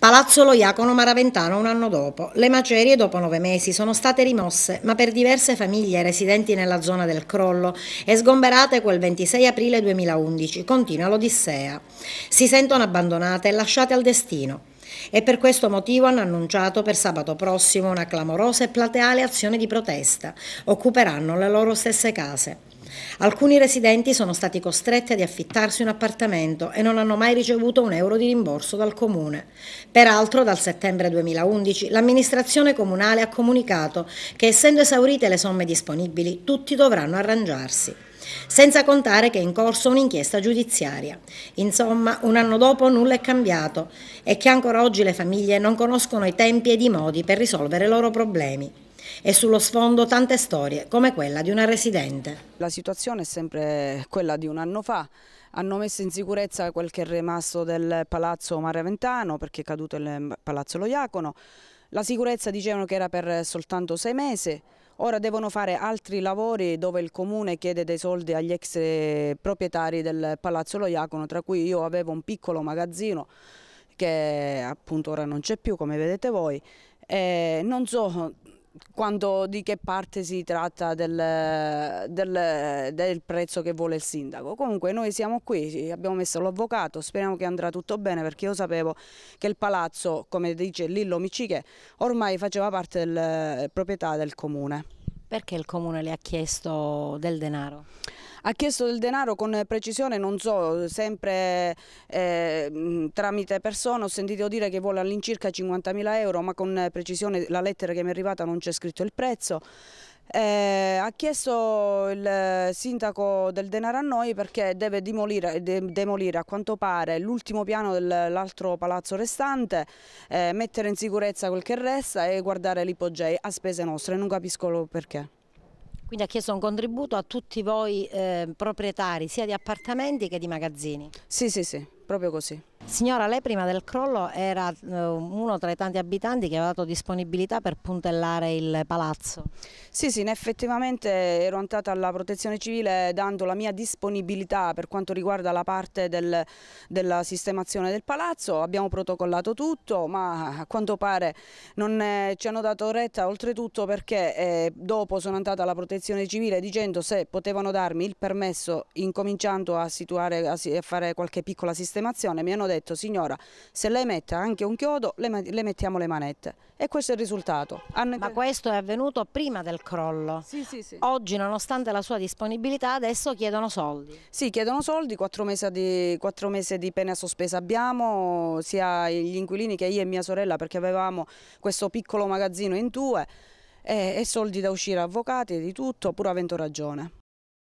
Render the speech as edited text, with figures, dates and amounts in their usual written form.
Palazzo Lo Iacono Maraventano un anno dopo. Le macerie dopo 9 mesi sono state rimosse, ma per diverse famiglie residenti nella zona del crollo e sgomberate quel 26 aprile 2011 continua l'odissea. Si sentono abbandonate e lasciate al destino. E per questo motivo hanno annunciato per sabato prossimo una clamorosa e plateale azione di protesta. Occuperanno le loro stesse case. Alcuni residenti sono stati costretti ad affittarsi un appartamento e non hanno mai ricevuto un euro di rimborso dal comune. Peraltro, dal settembre 2011, l'amministrazione comunale ha comunicato che, essendo esaurite le somme disponibili, tutti dovranno arrangiarsi. Senza contare che è in corso un'inchiesta giudiziaria. Insomma, un anno dopo nulla è cambiato e che ancora oggi le famiglie non conoscono i tempi ed i modi per risolvere i loro problemi. E sullo sfondo tante storie, come quella di una residente. La situazione è sempre quella di un anno fa. Hanno messo in sicurezza quel che è rimasto del Palazzo Maraventano, perché è caduto il Palazzo Lo Iacono. La sicurezza dicevano che era per soltanto 6 mesi. Ora devono fare altri lavori dove il comune chiede dei soldi agli ex proprietari del Palazzo Lo Iacono, tra cui io avevo un piccolo magazzino che appunto ora non c'è più, come vedete voi. Non so di che parte si tratta del prezzo che vuole il sindaco. Comunque noi siamo qui, abbiamo messo l'avvocato, speriamo che andrà tutto bene, perché io sapevo che il palazzo, come dice Lillo Micciche, ormai faceva parte della proprietà del comune. Perché il comune le ha chiesto del denaro? Ha chiesto del denaro con precisione, non so, sempre tramite persone ho sentito dire che vuole all'incirca 50.000 euro, ma con precisione la lettera che mi è arrivata non c'è scritto il prezzo. Ha chiesto il sindaco del denaro a noi perché deve demolire a quanto pare l'ultimo piano dell'altro palazzo restante, mettere in sicurezza quel che resta e guardare l'ipogei a spese nostre, non capisco perché. Quindi ha chiesto un contributo a tutti voi proprietari sia di appartamenti che di magazzini? Sì, proprio così. Signora, lei prima del crollo era uno tra i tanti abitanti che aveva dato disponibilità per puntellare il palazzo. Sì, effettivamente ero andata alla protezione civile dando la mia disponibilità per quanto riguarda la parte della sistemazione del palazzo. Abbiamo protocollato tutto, ma a quanto pare non ci hanno dato retta, oltretutto perché dopo sono andata alla protezione civile dicendo se potevano darmi il permesso, incominciando a fare qualche piccola sistemazione. Mi hanno detto: signora, se lei mette anche un chiodo, le mettiamo le manette. E questo è il risultato. Ma questo è avvenuto prima del crollo? Sì. Oggi, nonostante la sua disponibilità, adesso chiedono soldi? Sì, chiedono soldi, 4 mesi di pena sospesa abbiamo, sia gli inquilini che io e mia sorella, perché avevamo questo piccolo magazzino in due, e soldi da uscire avvocati e di tutto, pur avendo ragione.